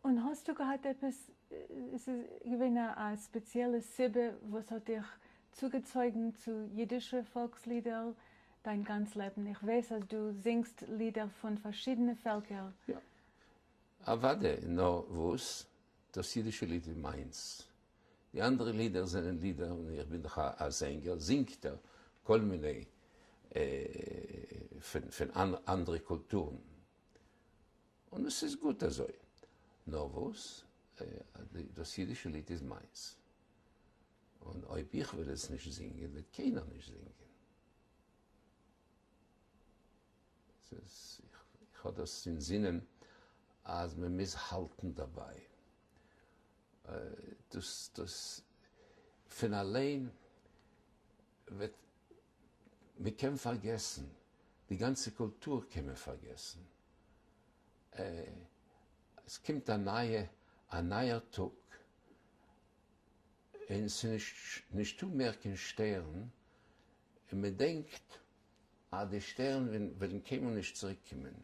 Und hast du gehabt etwas, ist es eine spezielle Sibbe, was hat dich zugezogen zu jüdischen Volksliedern dein ganzes Leben? Ich weiß, dass du singst Lieder von verschiedenen Völkern. Ja. Aber warte, no, was? Das jüdische Lied ist meins. Die anderen Lieder sind Lieder, und ich bin doch ein Sänger, singt er kolmine von anderen Kulturen. Und es ist gut also. No, was? Das jüdische Lied ist meins. Und ob ich will es nicht singen, wird keiner nicht singen. Ich habe das in Sinnen, als wir misshalten dabei. Das von allein wird, wir können vergessen, die ganze Kultur können wir vergessen. Es kommt ein neuer Tag, und es sind nicht zu merken Sterne, und man denkt, die Sterne werden kommen nicht zurückkommen.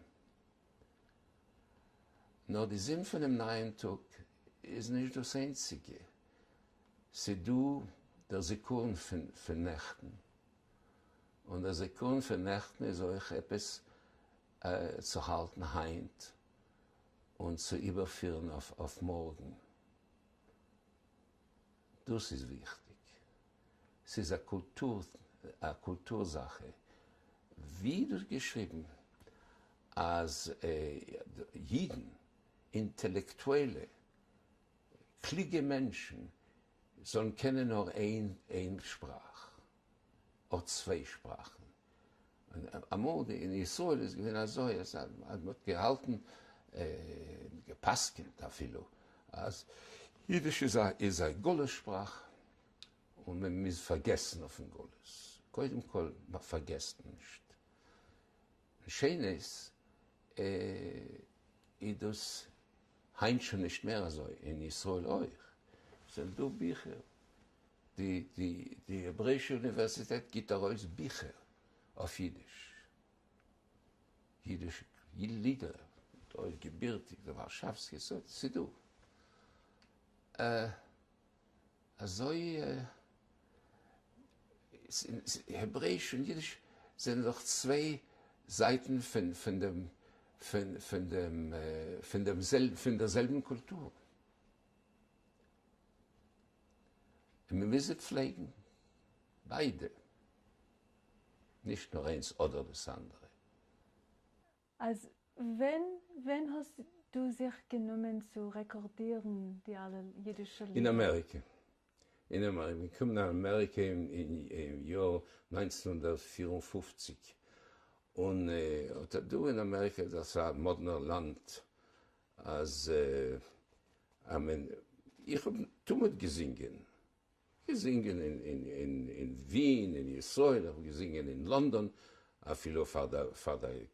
Nur der Sinn von dem neuen Tag ist nicht das Einzige. Sie du der Sekunde von Nächten. Und der Sekunde von Nächten ist euch etwas zu halten heint und zu überführen auf morgen. Das ist wichtig. Es ist eine Kultursache. Wie du geschrieben, als Jiden, Intellektuelle, kluge Menschen, sollen kennen nur eine Sprache, oder zwei Sprachen. Einmal in Israel ist es so, es hat gehalten, gepasst dafür. Also, Jiddisch ist eine Gollesprache und man muss vergessen auf den Golles. Koidem kol, man vergesst nicht. Schön ist, das heint schon nicht mehr so, in Israel euch. Es sind du Bücher. Die Hebräische Universität gibt daraus Bücher auf Jiddisch. Jiddisch Lieder, gebürtig, der Warschawski, so, das ist du. Also, Hebräisch und Jiddisch sind doch zwei Seiten von derselben Kultur. Und wir müssen pflegen, beide. Nicht nur eins oder das andere. Also, wenn hast du sich genommen zu rekordieren, die alle jüdischen Lieder? In Amerika. Wir kommen nach Amerika im Jahr 1954. Und du in Amerika, das war ein modernes Land. Also, ich habe damit gesungen. Gesungen in Wien, in Israel, ich habe gesungen in London, viele vor der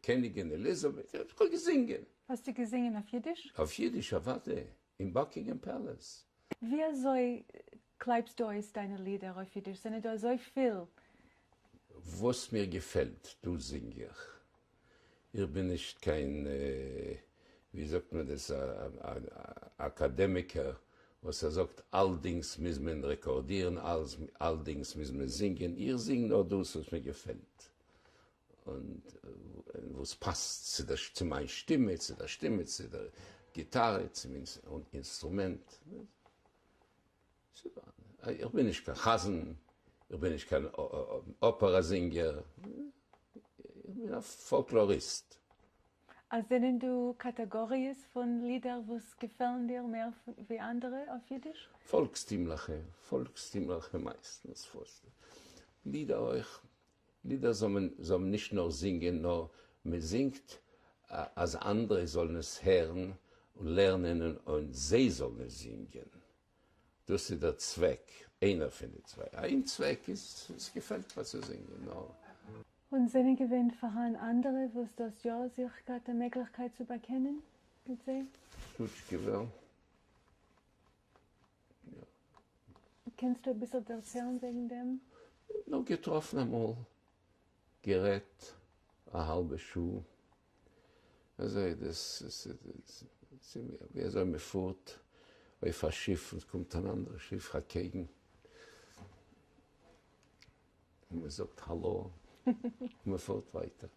Königin Elisabeth, ich habe gesungen. Hast du gesungen auf Jiddisch? Auf Jiddisch, warte, im Buckingham Palace. Wie so kleibst du aus deine Lieder auf Jiddisch? Sind da so viel? Was mir gefällt, du Singer. Ich bin nicht kein, wie sagt man das, Akademiker, was sagt, allerdings müssen wir rekordieren, allerdings müssen wir singen. Ihr singt nur das, was mir gefällt. Und was passt zu meiner Stimme, zu der Gitarre, zum Instrument. Ich bin nicht kein Hasen, ich bin nicht kein Operasänger, ich bin ein Folklorist. Also sind du Kategorien von Liedern, was gefallen dir mehr wie andere auf Jiddisch? Volkstümliche meistens. Lieder soll man nicht nur singen, nur man singt, als andere sollen es hören und lernen und sie sollen es singen. Das ist der Zweck, einer von den zwei. Ein Zweck ist, es gefällt, was zu singen. No. Und sind gewinnt vorhanden andere, wo das ja sich gerade die Möglichkeit zu bekennen? Gut gewählt. Ja. Kannst du ein bisschen erzählen wegen dem? Noch getroffen einmal, gerät, eine halbe Schuh. Also, wer soll mir fort auf ein Schiff und kommt ein anderes Schiff dagegen. Und man sagt Hallo und man fährt weiter.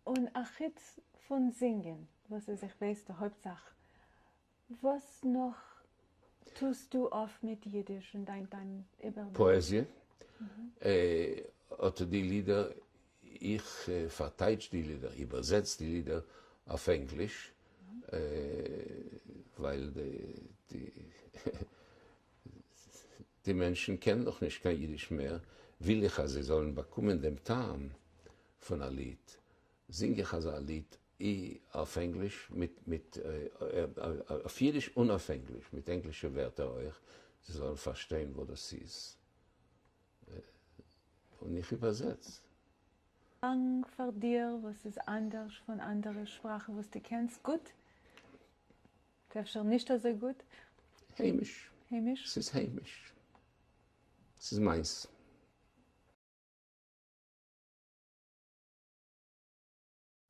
Und auch jetzt von Singen, was ist, ich weiß, die Hauptsache. Was noch tust du oft mit Jiddisch und dein Poesie. Oder die Lieder, ich verteidige die Lieder, übersetze die Lieder auf Englisch, weil die Menschen kennen noch nicht kein Jiddisch mehr. Will ich, also sie sollen bekommen den Tam von einem Lied, singe ich also ein Lied auf Englisch, auf Jiddisch und auf Englisch, mit englischen Wörtern euch. Sie sollen verstehen, wo das ist. Und ich übersetze. Lang für dir, was ist anders von anderen Sprachen, was du kennst, gut? Darfst du nicht so gut? Heimisch. Heimisch? Es ist heimisch. Es ist meins.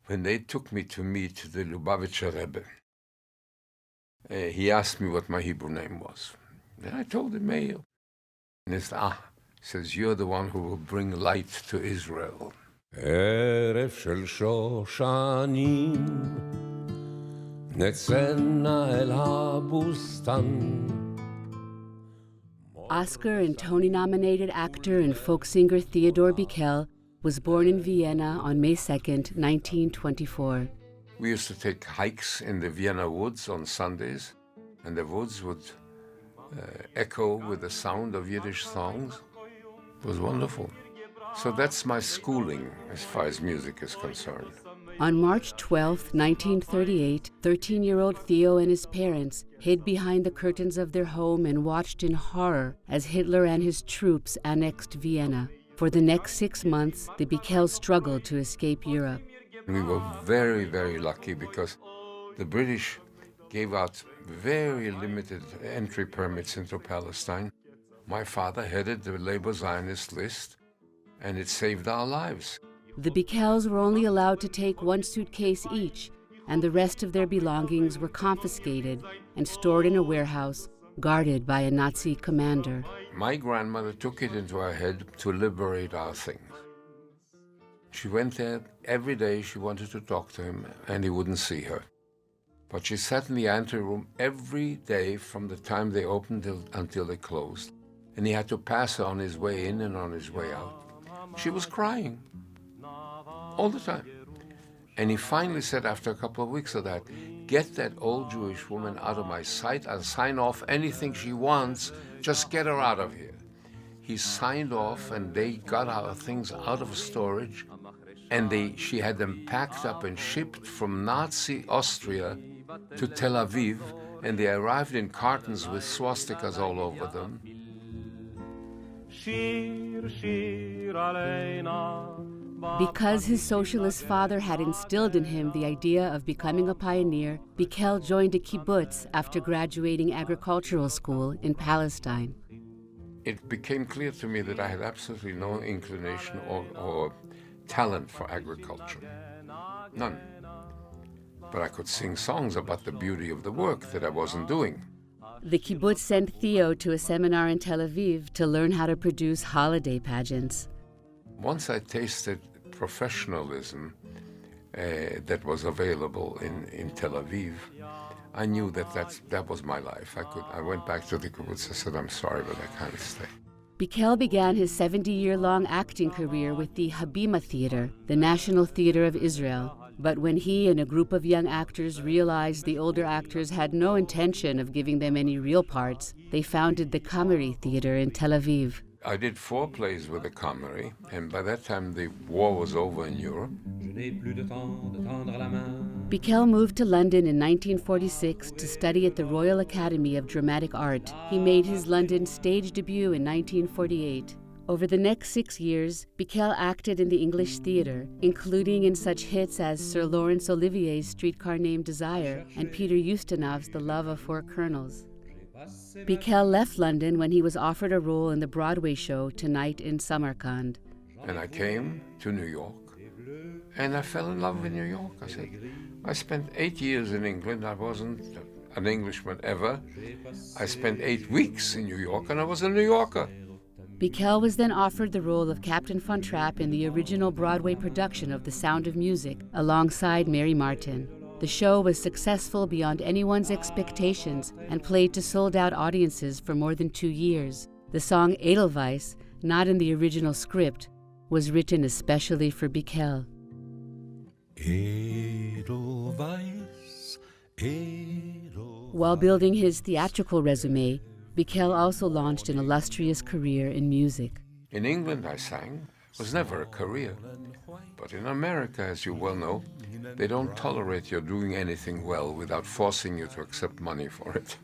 When they took me to meet the Lubavitcher Rebbe, he asked me what my Hebrew name was. And I told him Meir. And he says, you're the one who will bring light to Israel. ערב של שושנים, נצאנה אל הבוסתן. Oscar and Tony-nominated actor and folk singer Theodore Bikel was born in Vienna on May 2nd, 1924. We used to take hikes in the Vienna woods on Sundays, and the woods would echo with the sound of Yiddish songs. It was wonderful. So that's my schooling as far as music is concerned. On March 12, 1938, 13-year-old Theo and his parents hid behind the curtains of their home and watched in horror as Hitler and his troops annexed Vienna. For the next 6 months, the Bikels struggled to escape Europe. We were very, very lucky because the British gave out very limited entry permits into Palestine. My father headed the Labor Zionist list, and it saved our lives. The Bikels were only allowed to take 1 suitcase each, and the rest of their belongings were confiscated and stored in a warehouse guarded by a Nazi commander. My grandmother took it into her head to liberate our things. She went there every day. She wanted to talk to him, and he wouldn't see her. But she sat in the anteroom every day from the time they opened until they closed, and he had to pass her on his way in and on his way out. She was crying all the time. And he finally said, after a couple of weeks of that, get that old Jewish woman out of my sight. I'll sign off anything she wants. Just get her out of here. He signed off, and they got our things out of storage, and she had them packed up and shipped from Nazi Austria to Tel Aviv, and they arrived in cartons with swastikas all over them. Because his socialist father had instilled in him the idea of becoming a pioneer, Bikel joined a kibbutz after graduating agricultural school in Palestine. It became clear to me that I had absolutely no inclination or talent for agriculture. None. But I could sing songs about the beauty of the work that I wasn't doing. The kibbutz sent Theo to a seminar in Tel Aviv to learn how to produce holiday pageants. Once I tasted professionalism that was available in Tel Aviv, I knew that was my life. I went back to the kibbutz. I said, I'm sorry, but I can't stay. Bikel began his 70-year-long acting career with the Habima Theater, the National Theater of Israel. But when he and a group of young actors realized the older actors had no intention of giving them any real parts, they founded the Kamari Theater in Tel Aviv. I did 4 plays with the Kamari, and by that time the war was over in Europe. Bikel moved to London in 1946 to study at the Royal Academy of Dramatic Art. He made his London stage debut in 1948. Over the next 6 years, Bikel acted in the English theater, including in such hits as Sir Laurence Olivier's Streetcar Named Desire and Peter Ustinov's The Love of 4 Colonels. Bikel left London when he was offered a role in the Broadway show Tonight in Samarkand. And I came to New York, And I fell in love with New York. I spent 8 years in England. I wasn't an Englishman ever. I spent 8 weeks in New York, and I was a New Yorker. Bikel was then offered the role of Captain Von Trapp in the original Broadway production of The Sound of Music, alongside Mary Martin. The show was successful beyond anyone's expectations and played to sold-out audiences for more than 2 years. The song Edelweiss, not in the original script, was written especially for Bikel. Edelweiss, Edelweiss. While building his theatrical resume, Bikel also launched an illustrious career in music. In England, I sang. It was never a career. But in America, as you well know, they don't tolerate your doing anything well without forcing you to accept money for it.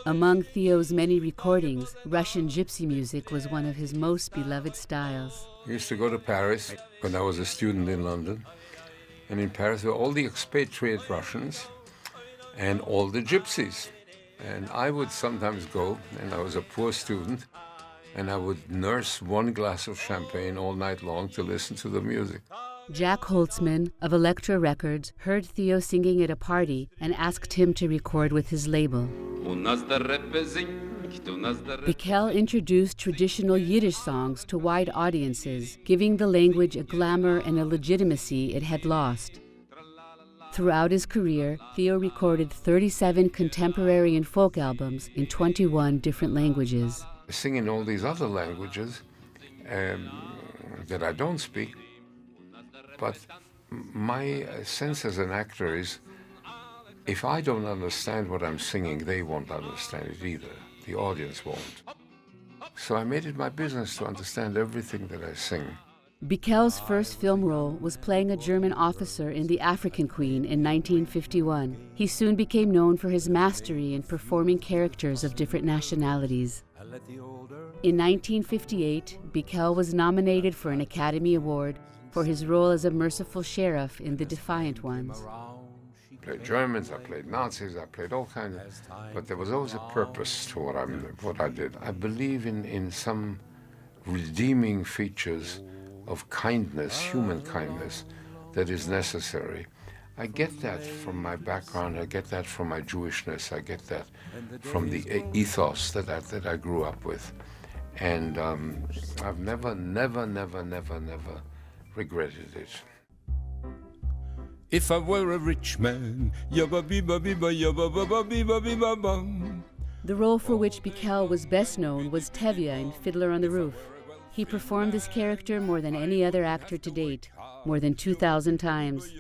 Among Theo's many recordings, Russian gypsy music was one of his most beloved styles. I used to go to Paris when I was a student in London. And in Paris were all the expatriate Russians and all the gypsies. And I would sometimes go, and I was a poor student, and I would nurse one glass of champagne all night long to listen to the music. Jack Holtzman of Elektra Records heard Theo singing at a party and asked him to record with his label. Bikel introduced traditional Yiddish songs to wide audiences, giving the language a glamour and a legitimacy it had lost. Throughout his career, Theo recorded 37 contemporary and folk albums in 21 different languages. I sing in all these other languages that I don't speak, but my sense as an actor is if I don't understand what I'm singing, they won't understand it either. The audience won't. So I made it my business to understand everything that I sing. Bikel's first film role was playing a German officer in The African Queen in 1951. He soon became known for his mastery in performing characters of different nationalities. In 1958, Bikel was nominated for an Academy Award for his role as a merciful sheriff in The Defiant Ones. I played Germans, I played Nazis, I played all kinds of, but there was always a purpose to what I did. I believe in some redeeming features of kindness, human kindness, that is necessary. I get that from my background, I get that from my Jewishness, I get that from the ethos that I grew up with. And I've never regretted it. If I were a rich man, yabba-bee-ba-bee-ba, yabba-ba-ba-bee-ba-bee-ba-bum. The role for which Bikel was best known was Tevye in Fiddler on the Roof. He performed this character more than any other actor to date, more than 2,000 times.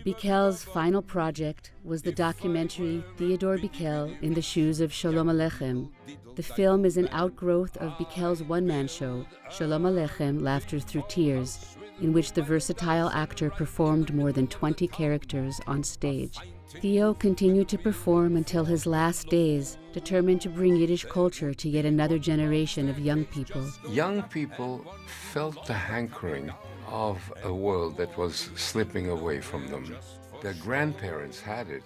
Bikel's final project was the documentary Theodore Bikel in the Shoes of Shalom Aleichem. The film is an outgrowth of Bikel's one-man show, Shalom Aleichem, Laughter Through Tears, in which the versatile actor performed more than 20 characters on stage. Theo continued to perform until his last days, determined to bring Yiddish culture to yet another generation of young people. Young people felt the hankering of a world that was slipping away from them. Their grandparents had it,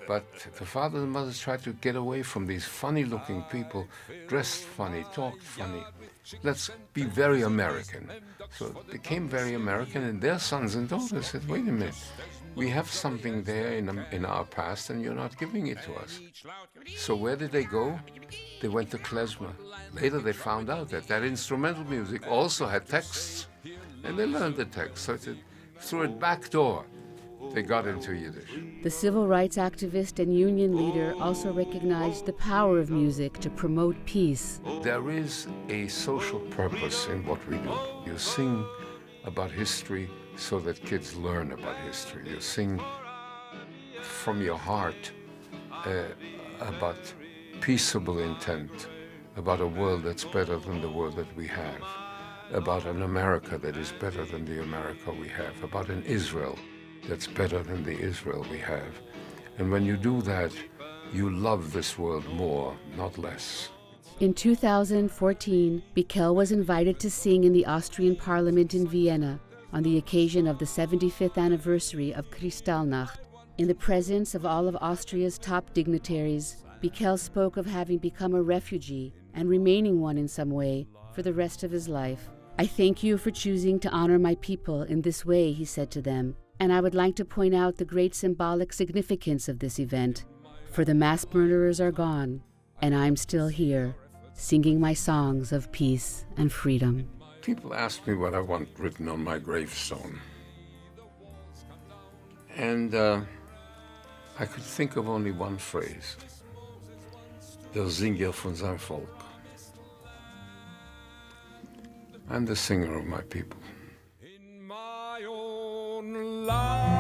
but the fathers and mothers tried to get away from these funny-looking people, dressed funny, talked funny. Let's be very American. So it became very American, and their sons and daughters said, wait a minute, we have something there in our past, and you're not giving it to us. So where did they go? They went to klezmer. Later they found out that instrumental music also had texts, and they learned the text. So through a back door, they got into Yiddish. The civil rights activist and union leader also recognized the power of music to promote peace. There is a social purpose in what we do. You sing about history so that kids learn about history. You sing from your heart about peaceable intent, about a world that's better than the world that we have, about an America that is better than the America we have, about an Israel that's better than the Israel we have. And when you do that, you love this world more, not less. In 2014, Bikel was invited to sing in the Austrian Parliament in Vienna on the occasion of the 75th anniversary of Kristallnacht. In the presence of all of Austria's top dignitaries, Bikel spoke of having become a refugee and remaining one in some way for the rest of his life. "I thank you for choosing to honor my people in this way," he said to them, "and I would like to point out the great symbolic significance of this event, for the mass murderers are gone, and I'm still here, singing my songs of peace and freedom." People ask me what I want written on my gravestone. And I could think of only one phrase. Der Singer von seinem Volk. I'm the singer of my people. In my own land.